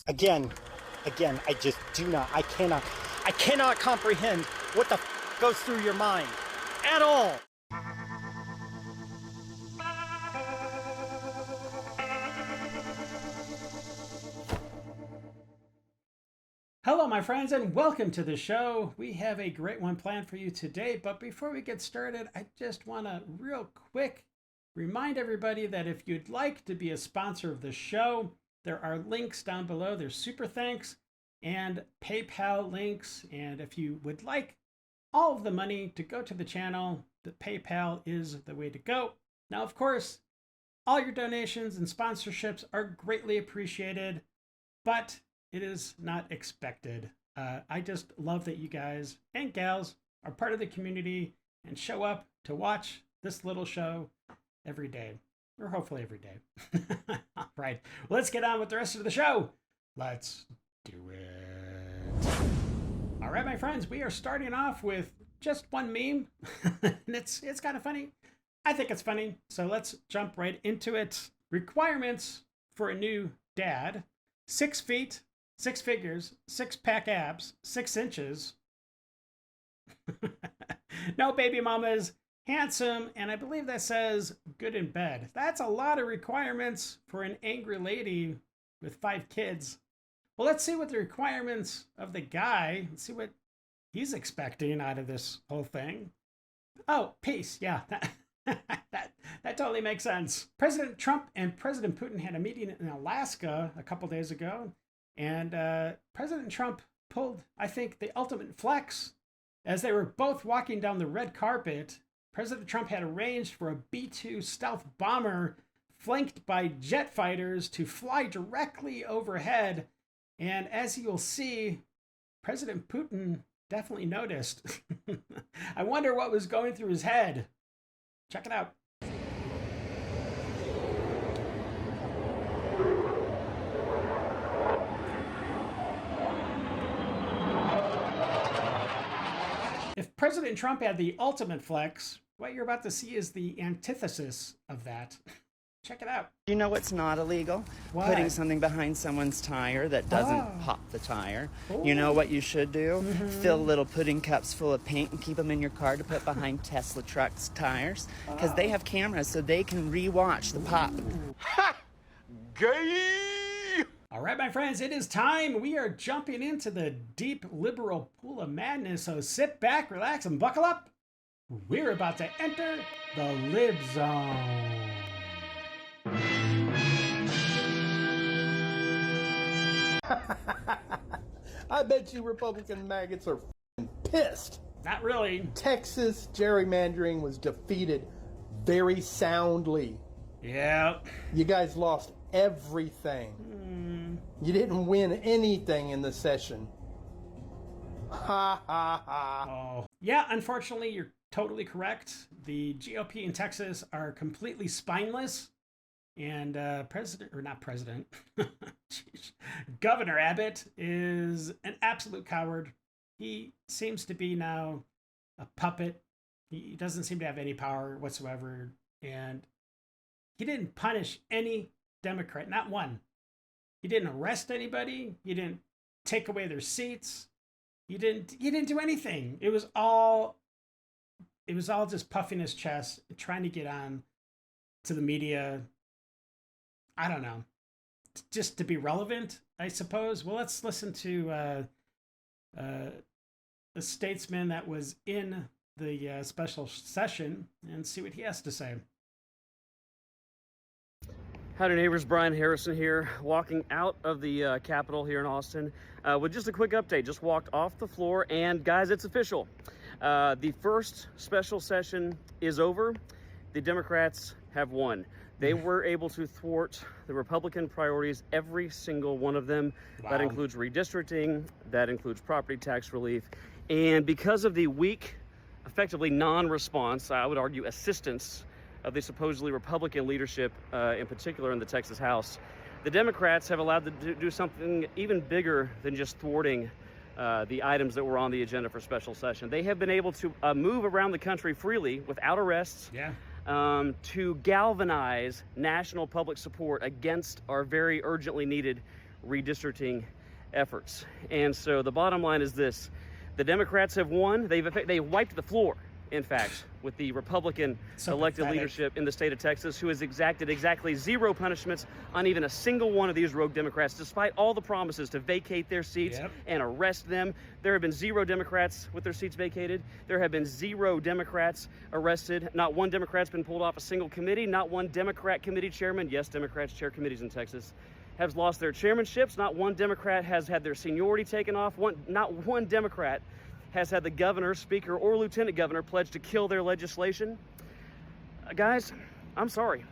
Again, I just do not, I cannot comprehend what the goes through your mind at all. Hello, my friends, and welcome to the show. We have a great one planned for you today, but before we get started, I just want to real quick remind everybody that if you'd like to be a sponsor of the show, there are links down below. There's super thanks and PayPal links, and if you would like all of the money to go to the channel, the PayPal is the way to go. Now, of course, all your donations and sponsorships are greatly appreciated, but it is not expected. I just love that you guys and gals are part of the community and show up to watch this little show every day, or hopefully every day. All right, let's get on with the rest of the show. Let's do it. All right, my friends, we are starting off with just one meme, and it's kind of funny. I think it's funny, so let's jump right into it. Requirements for a new dad: 6 feet. 6 figures, 6-pack abs, 6 inches. No baby mamas, handsome, and I believe that says good in bed. That's a lot of requirements for an angry lady with 5 kids. Well, let's see what the requirements of the guy, let's see what he's expecting out of this whole thing. Oh, peace, yeah. That totally makes sense. President Trump and President Putin had a meeting in Alaska a couple days ago. And President Trump pulled, I think, the ultimate flex. As they were both walking down the red carpet, President Trump had arranged for a B-2 stealth bomber flanked by jet fighters to fly directly overhead. And as you'll see, President Putin definitely noticed. I wonder what was going through his head. Check it out. If President Trump had the ultimate flex, what you're about to see is the antithesis of that. Check it out. You know what's not illegal? What? Putting something behind someone's tire that doesn't pop the tire. Ooh. You know what you should do? Fill little pudding cups full of paint and keep them in your car to put behind Tesla trucks' tires. Because they have cameras so they can re-watch the pop. Ha! Gay! All right, my friends, it is time. We are jumping into the deep liberal pool of madness, so sit back, relax, and buckle up. We're about to enter the lib zone. I bet you Republican maggots are pissed. Not really. Texas gerrymandering was defeated very soundly. Yeah. You guys lost everything. You didn't win anything in the session. Ha ha ha. Oh. Yeah, unfortunately, you're totally correct. The GOP in Texas are completely spineless. And Governor Abbott is an absolute coward. He seems to be now a puppet. He doesn't seem to have any power whatsoever. And he didn't punish any Democrat, not one. He didn't arrest anybody. He didn't take away their seats. He didn't do anything. It was all just puffing his chest, trying to get on to the media. I don't know, just to be relevant, I suppose. Well, let's listen to a statesman that was in the special session and see what he has to say. Howdy neighbors, Brian Harrison here, walking out of the Capitol here in Austin with just a quick update. Just walked off the floor, and guys, it's official. The first special session is over. The Democrats have won. They were able to thwart the Republican priorities, every single one of them. Wow. That includes redistricting, that includes property tax relief. And because of the weak, effectively non-response, I would argue assistance of the supposedly Republican leadership, in particular in the Texas House, the Democrats have allowed them to do something even bigger than just thwarting the items that were on the agenda for special session. They have been able to move around the country freely without arrests. Yeah. To galvanize national public support against our very urgently needed redistricting efforts. And so the bottom line is this: the Democrats have won. They wiped the floor, in fact, with the Republican elected leadership in the state of Texas, who has exacted exactly 0 punishments on even a single one of these rogue Democrats, despite all the promises to vacate their seats and arrest them. There have been 0 Democrats with their seats vacated. There have been 0 Democrats arrested. Not one Democrat's been pulled off a single committee. Not one Democrat committee chairman, yes, Democrats chair committees in Texas, has lost their chairmanships. Not one Democrat has had their seniority taken off. Not one Democrat has had the governor, speaker, or lieutenant governor pledge to kill their legislation. Guys, I'm sorry.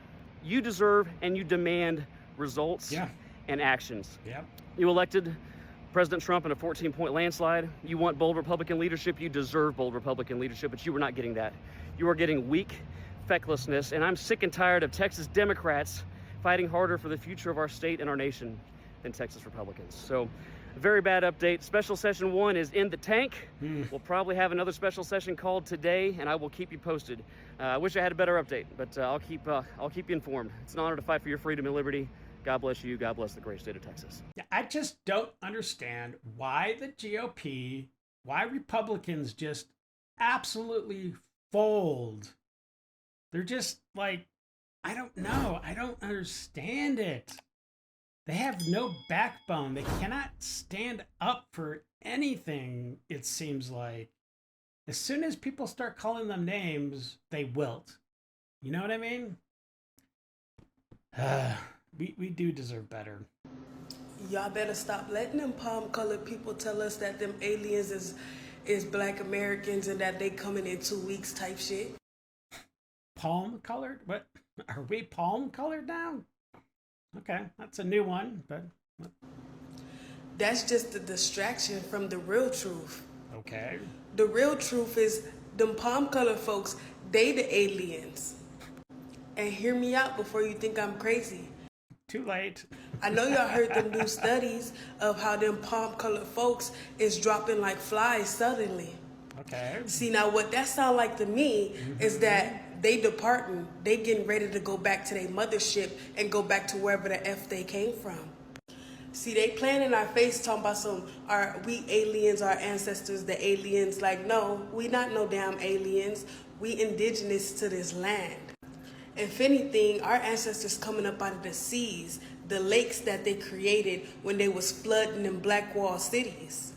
You deserve and you demand results and actions. You elected President Trump in a 14-point landslide. You want bold Republican leadership. You deserve bold Republican leadership, but you are not getting that. You are getting weak fecklessness, and I'm sick and tired of Texas Democrats fighting harder for the future of our state and our nation than Texas Republicans. So, very bad update. Special session 1 is in the tank. We'll probably have another special session called today, and I will keep you posted. I wish I had a better update, but I'll keep you informed. It's an honor to fight for your freedom and liberty. God bless you. God bless the great state of Texas. Yeah, I just don't understand why the GOP, why Republicans just absolutely fold. They're just like, I don't know. I don't understand it. They have no backbone. They cannot stand up for anything, it seems like. As soon as people start calling them names, they wilt. You know what I mean? We do deserve better. Y'all better stop letting them palm-colored people tell us that them aliens is Black Americans and that they coming in 2 weeks type shit. Palm-colored? What? Are we palm-colored now? Okay, that's a new one, but... That's just a distraction from the real truth. Okay. The real truth is them palm-colored folks, they the aliens. And hear me out before you think I'm crazy. Too late. I know y'all heard them new studies of how them palm-colored folks is dropping like flies suddenly. Okay. See, now what that sound like to me is that they departing, they getting ready to go back to their mothership and go back to wherever the F they came from. See, they playing in our face talking about we aliens, our ancestors, the aliens. Like, no, we not no damn aliens. We indigenous to this land. If anything, our ancestors coming up out of the seas, the lakes that they created when they was flooding in Black Wall cities.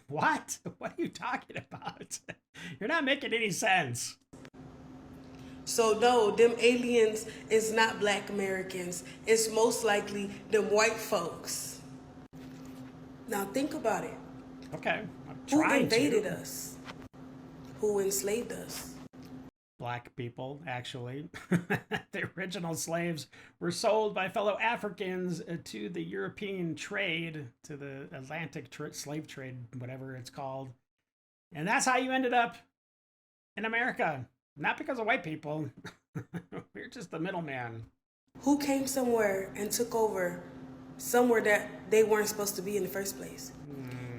What? What are you talking about? You're not making any sense. So no, them aliens is not Black Americans. It's most likely them white folks. Now think about it. Okay. Who invaded us? Who enslaved us? Black people, actually. The original slaves were sold by fellow Africans to the European trade, to the Atlantic slave trade, whatever it's called. And that's how you ended up in America. Not because of white people. We're just the middleman. Who came somewhere and took over somewhere that they weren't supposed to be in the first place?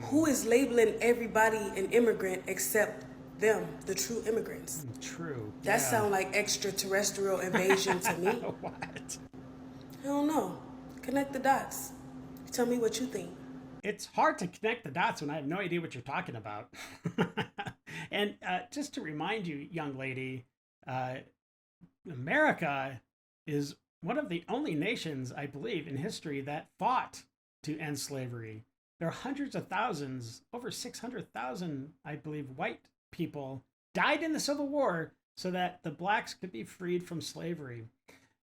Who is labeling everybody an immigrant except them, the true immigrants? True. That sound like extraterrestrial invasion to me. What? I don't know. Connect the dots. Tell me what you think. It's hard to connect the dots when I have no idea what you're talking about. And just to remind you, young lady, America is one of the only nations, I believe, in history that fought to end slavery. There are hundreds of thousands, over 600,000, I believe, white people died in the Civil War so that the blacks could be freed from slavery.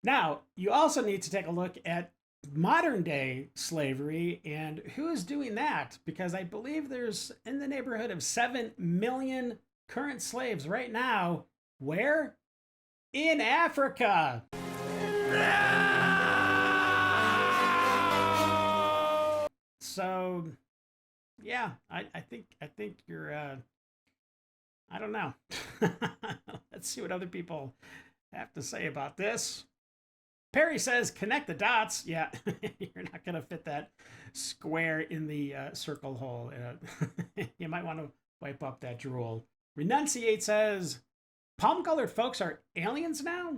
Now, you also need to take a look at modern day slavery and who is doing that, because I believe there's in the neighborhood of 7 million current slaves right now. Where? In Africa. So yeah, I think you're I don't know. Let's see what other people have to say about this. Perry says, connect the dots. Yeah, you're not going to fit that square in the circle hole. You might want to wipe up that drool. Renunciate says, palm-colored folks are aliens now?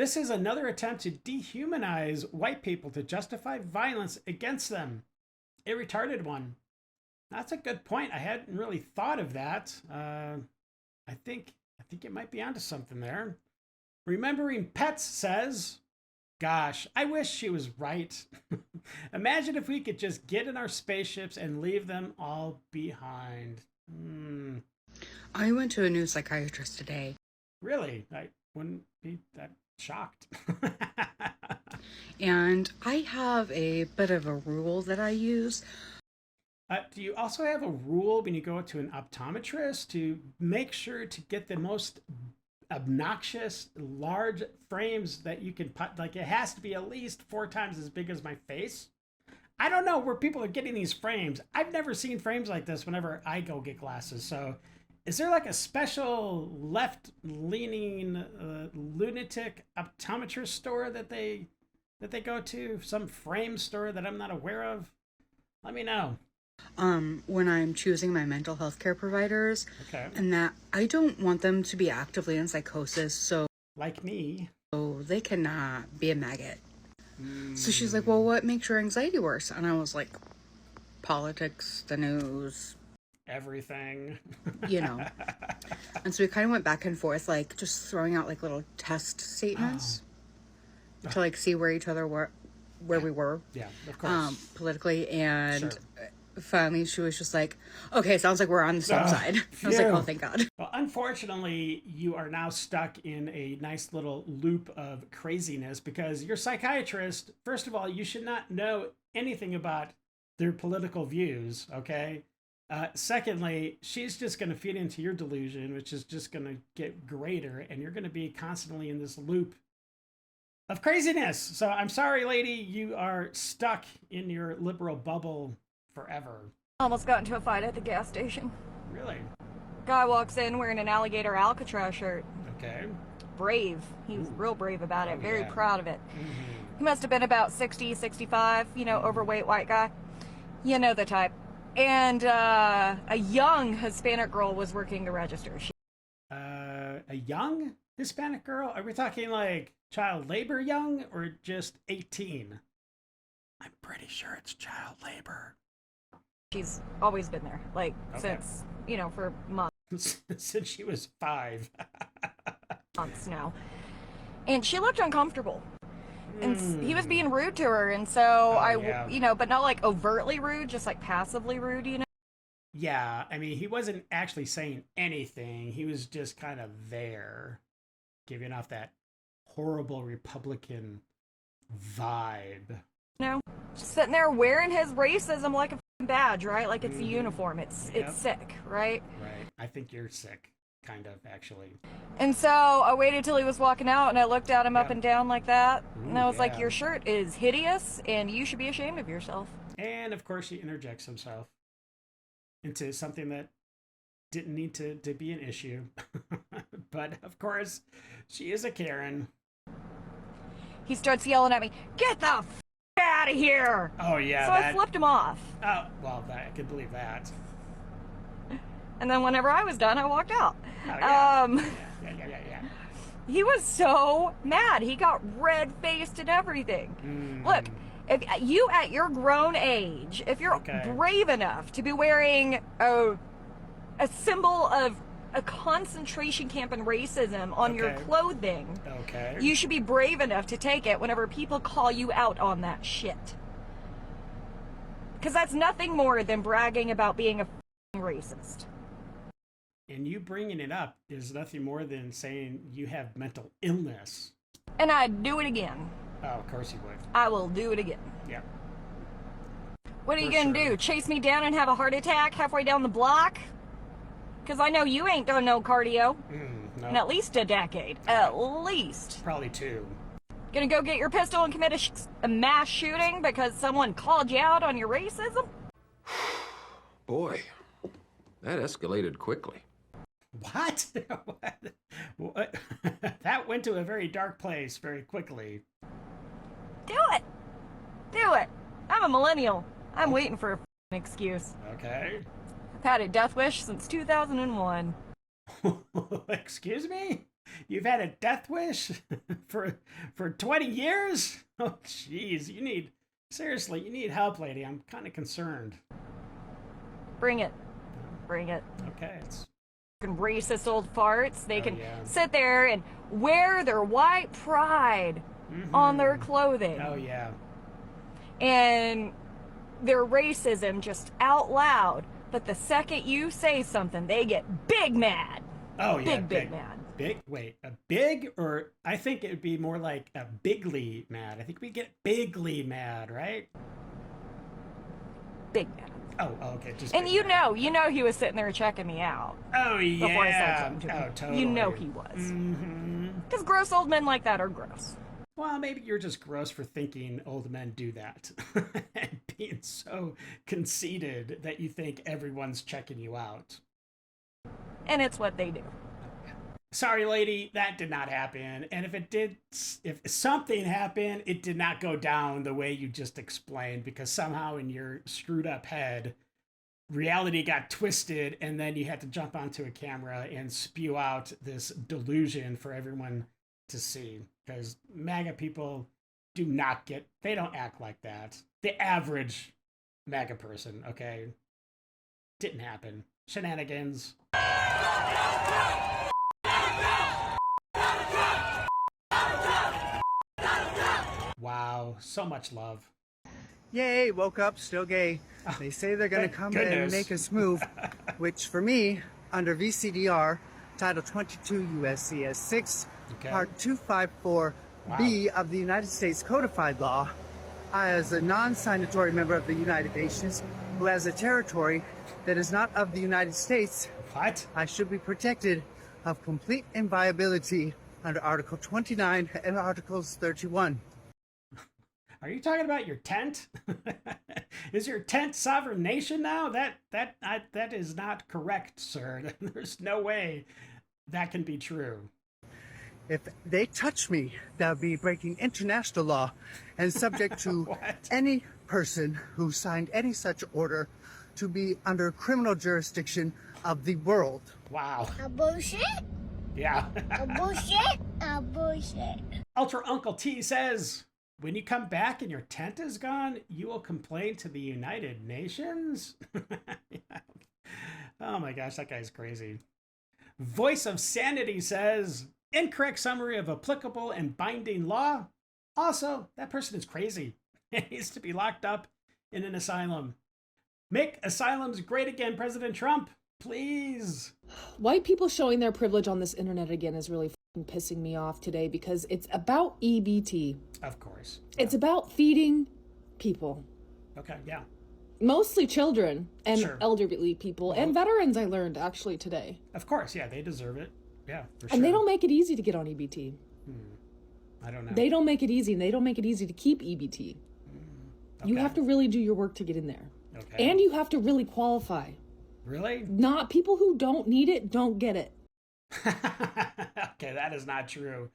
This is another attempt to dehumanize white people to justify violence against them. A retarded one. That's a good point. I hadn't really thought of that. I think it might be onto something there. Remembering Pets says, gosh, I wish she was right. Imagine if we could just get in our spaceships and leave them all behind. I went to a new psychiatrist today. Really? I wouldn't be that shocked. And I have a bit of a rule that I use. Do you also have a rule when you go to an optometrist to make sure to get the most obnoxious large frames that you can put? Like, it has to be at least 4 times as big as my face. I don't know where people are getting these frames. I've never seen frames like this whenever I go get glasses. So is there like a special left-leaning lunatic optometrist store that they go to? Some frame store that I'm not aware of? Let me know. When I'm choosing my mental health care providers, okay, and that I don't want them to be actively in psychosis, so like me, so they cannot be a maggot. So she's like, well, what makes your anxiety worse? And I was like, politics, the news, everything, you know. And so we kind of went back and forth, like just throwing out like little test statements to like see where each other were, where we were, yeah, of course, politically. And sure. Finally she was just like, okay, sounds like we're on the same side. I was like, oh, thank God. Well, unfortunately, you are now stuck in a nice little loop of craziness because your psychiatrist, first of all, you should not know anything about their political views, okay? Secondly, she's just going to feed into your delusion, which is just going to get greater, and you're going to be constantly in this loop of craziness. So I'm sorry, lady, you are stuck in your liberal bubble forever. Almost got into a fight at the gas station. Really? Guy walks in wearing an alligator Alcatraz shirt. Okay. Brave. He was real brave about it. Very proud of it. Mm-hmm. He must have been about 60, 65, you know, overweight white guy. You know the type. And a young Hispanic girl was working the register. A young Hispanic girl? Are we talking like child labor young or just 18? I'm pretty sure it's child labor. She's always been there, like, since, you know, for months. Since she was 5. Months now. And she looked uncomfortable. And he was being rude to her, and so you know, but not like overtly rude, just like passively rude, you know? Yeah, I mean, he wasn't actually saying anything. He was just kind of there, giving off that horrible Republican vibe. No, just sitting there wearing his racism like a badge, right? Like it's a uniform. It's sick, right? Right. I think you're sick, kind of, actually. And so I waited till he was walking out, and I looked at him up and down like that, and I was like, your shirt is hideous, and you should be ashamed of yourself. And, of course, he interjects himself into something that didn't need to be an issue. But, of course, she is a Karen. He starts yelling at me, get the f*** out of here! Oh, yeah. So I flipped him off. Oh, well, I could believe that. And then whenever I was done, I walked out. Oh, yeah. Yeah. He was so mad. He got red-faced and everything. Look, if you at your grown age, if you're brave enough to be wearing a symbol of a concentration camp and racism on your clothing, you should be brave enough to take it whenever people call you out on that shit. Because that's nothing more than bragging about being a racist. And you bringing it up is nothing more than saying you have mental illness. And I'd do it again. Oh, of course you would. I will do it again. Yeah. What are you gonna do? Chase me down and have a heart attack halfway down the block? Because I know you ain't done no cardio No. in at least a decade. At least. Probably 2. Gonna go get your pistol and commit a mass shooting because someone called you out on your racism? Boy, that escalated quickly. What? What? That went to a very dark place very quickly. Do it. Do it. I'm a millennial. I'm waiting for an excuse. Okay. I've had a death wish since 2001. Excuse me? You've had a death wish for 20 years? Oh, jeez. Seriously, you need help, lady. I'm kind of concerned. Bring it. Bring it. Okay, it's... Racist old farts. They can sit there and wear their white pride on their clothing. Oh, yeah. And their racism just out loud. But the second you say something, they get big mad. Oh, yeah. Big mad. Wait, a big, or I think it would be more like a bigly mad. I think we get bigly mad, right? Big mad. Oh, okay. Just and you know he was sitting there checking me out. Oh, yeah. Before I said something to him. Oh, totally. You know he was. Because gross old men like that are gross. Well, maybe you're just gross for thinking old men do that. And being so conceited that you think everyone's checking you out. And it's what they do. Sorry, lady, that did not happen. And if something happened, it did not go down the way you just explained, because somehow in your screwed up head, reality got twisted, and then you had to jump onto a camera and spew out this delusion for everyone to see. Because MAGA people they don't act like that. The average MAGA person, okay? Didn't happen. Shenanigans. Wow, so much love. Yay, woke up, still gay. They say they're going to come in and make us move, which for me, under VCDR, Title 22 U.S.C.S. 6, Part 254B of the United States Codified Law, I, as a non-signatory member of the United Nations, who has a territory that is not of the United States, I should be protected of complete inviolability under Article 29 and Articles 31. Are you talking about your tent? Is your tent sovereign nation now? That is not correct, sir. There's no way that can be true. If they touch me, that would be breaking international law and subject to any person who signed any such order to be under criminal jurisdiction of the world. Wow. A bullshit? Yeah. A bullshit? A bullshit. Ultra Uncle T says, when you come back and your tent is gone, you will complain to the United Nations? Oh my gosh, that guy's crazy. Voice of Sanity says, incorrect summary of applicable and binding law. Also, that person is crazy. He needs to be locked up in an asylum. Make asylums great again, President Trump. Please. White people showing their privilege on this internet again is really pissing me off today, because it's about EBT. Of course. It's about feeding people. Okay, yeah. Mostly children and elderly people and veterans, I learned actually today. Of course, yeah, they deserve it. Yeah, for sure. And they don't make it easy to get on EBT. I don't know. They don't make it easy, and they don't make it easy to keep EBT. Okay. You have to really do your work to get in there. Okay. And you have to really qualify. Really? Not people who don't need it, don't get it. Okay, that is not true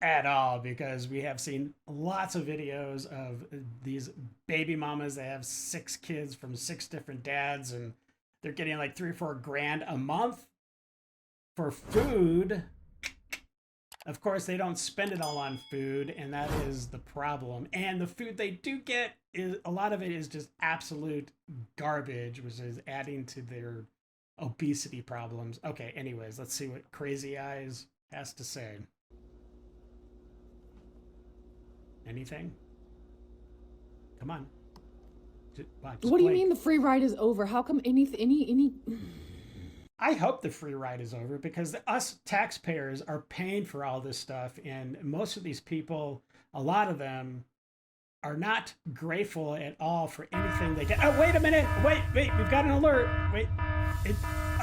at all, because we have seen lots of videos of these baby mamas that have 6 kids from 6 different dads, and they're getting like $3 or $4 grand a month for food. Of course, they don't spend it all on food, and that is the problem. And the food they do get, a lot of it is just absolute garbage, which is adding to their obesity problems. Okay, anyways, let's see what Crazy Eyes has to say. Anything? Come on. What do you mean the free ride is over? How come any... I hope the free ride is over, because us taxpayers are paying for all this stuff, and most of these people, a lot of them, are not grateful at all for anything they get. Oh, wait a minute. Wait, we've got an alert. Wait.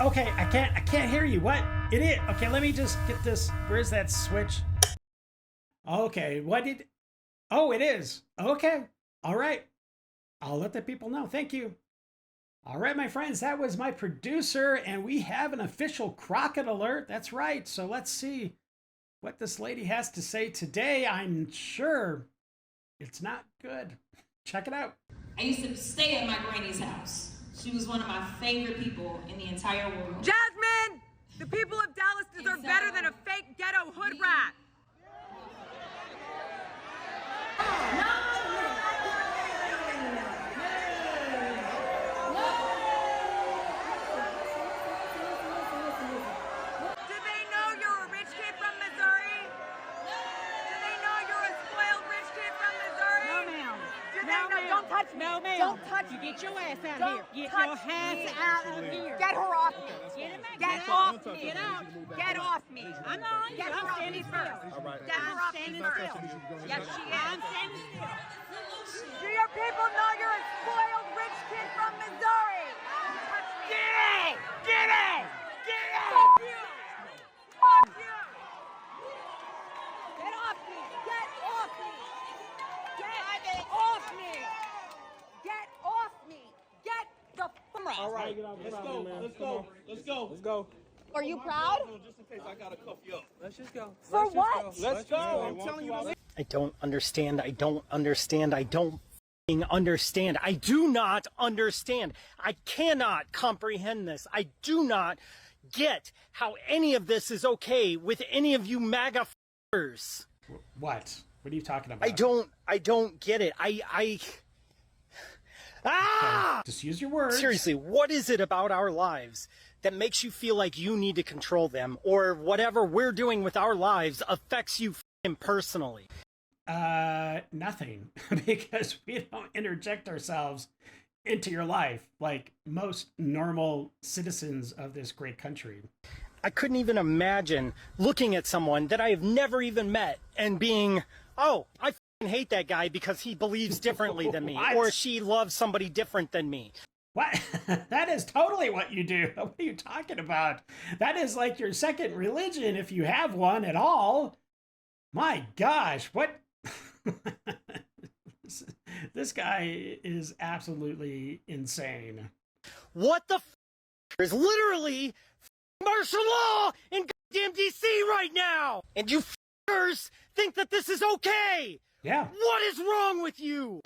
Okay, I can't hear you. What? It is. Okay, let me just get this. Where's that switch? Okay, oh, it is. Okay. All right. I'll let the people know. Thank you. All right, my friends, that was my producer, and we have an official Crockett alert. That's right. So let's see what this lady has to say today. I'm sure it's not good. Check it out. I used to stay at my granny's house. She was one of my favorite people in the entire world. Jasmine! The people of Dallas deserve better than a fake ghetto hood rat. No, ma'am. Don't touch you me. Get your ass out Don't here. Get touch your ass me. out of here. Get her off me. Get off me. Get out. Get off me. I'm on you. Get her I'm off me standing first. still. Get her off me standing first. still. Yes, she is. I'm standing still. Do your people know you're a spoiled rich kid from Missouri? Get it! Get it! Get it! Fuck you! Fuck you! Get off me! Get off me! Get off me! Get off me! Get the f*** off. All right, let's go. Let's go. Let's go. Let's go. Are you proud? Just in case I gotta cuff you up. Let's just go. For what? Let's go. I'm telling you. I don't understand. I don't understand. I don't f***ing understand. I do not understand. I cannot comprehend this. I do not get how any of this is okay with any of you MAGA f***ers. What? What are you talking about? I don't get it. Ah! Just use your words. Seriously, what is it about our lives that makes you feel like you need to control them, or whatever we're doing with our lives affects you f***ing personally? Nothing. Because we don't interject ourselves into your life like most normal citizens of this great country. I couldn't even imagine looking at someone that I have never even met and being, oh, I f***ing hate that guy because he believes differently than me, or she loves somebody different than me. What? That is totally what you do. What are you talking about? That is like your second religion, if you have one at all. My gosh, what? This guy is absolutely insane. What the f*** is literally martial law in goddamn DC right now? And you f***ers think that this is okay? Yeah. What is wrong with you?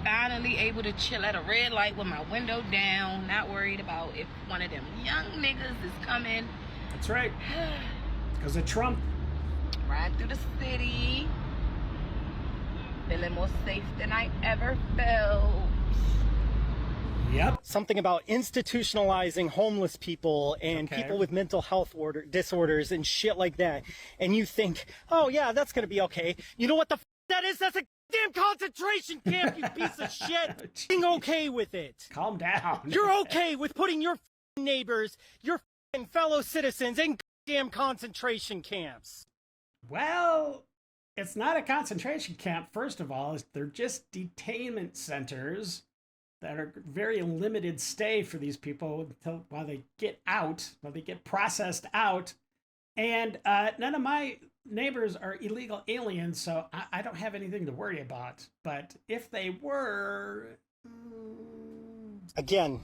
Finally able to chill at a red light with my window down, not worried about if one of them young niggas is coming. That's right. Because of Trump. Riding through the city, feeling more safe than I ever felt. Yep. Something about institutionalizing homeless people and people with mental health disorders and shit like that. And you think, oh yeah, that's going to be okay. You know what the f that is? That's a damn concentration camp, you piece of shit. Being okay with it. Calm down. You're okay with putting your neighbors, your fellow citizens in damn concentration camps. Well, it's not a concentration camp, first of all. They're just detainment centers that are very limited stay for these people until while they get out, while they get processed out. And none of my neighbors are illegal aliens, so I don't have anything to worry about. But if they were... Again,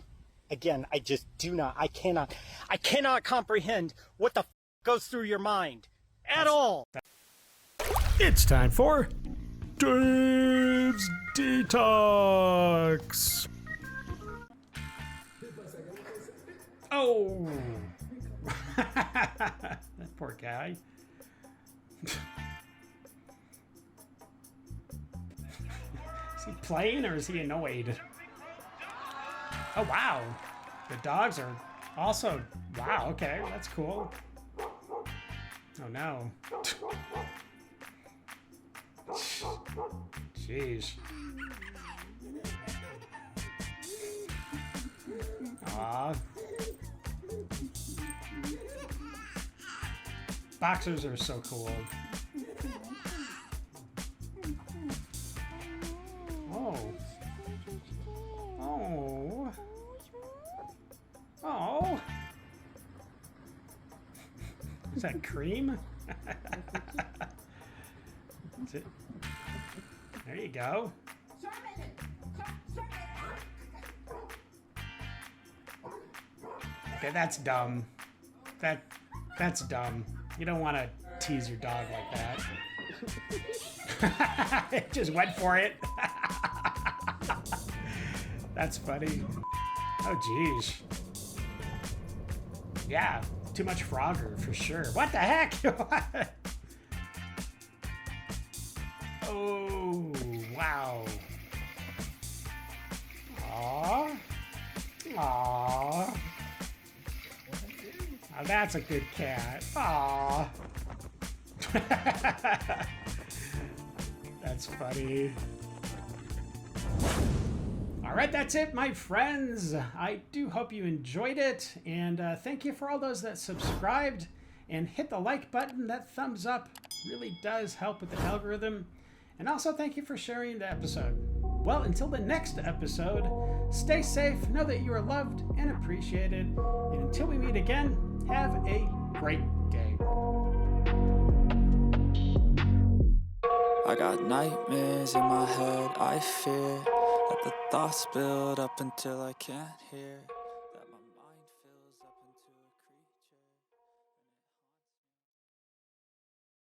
I just do not, I cannot comprehend what the f goes through your mind at all. It's time for Dave's Detox. Oh, that poor guy. Is he playing or is he annoyed? Oh, wow. The dogs are also... Wow, okay, that's cool. Oh, no. Jeez. Aw. Boxers are so cool. Oh. Oh. Oh. Is that cream? There you go. Okay, that's dumb. That's dumb. You don't want to tease your dog like that. It just went for it. That's funny. Oh, geez. Yeah, too much Frogger for sure. What the heck? Oh, wow. Aww. Aww. Oh, that's a good cat. Aww. That's funny. All right, that's it, my friends. I do hope you enjoyed it, and thank you for all those that subscribed and hit the like button. That thumbs up really does help with the algorithm. And also thank you for sharing the episode. Well, until the next episode, stay safe, know that you are loved and appreciated, and until we meet again, have a great day. I got nightmares in my head, I fear that the thoughts build up until I can't hear.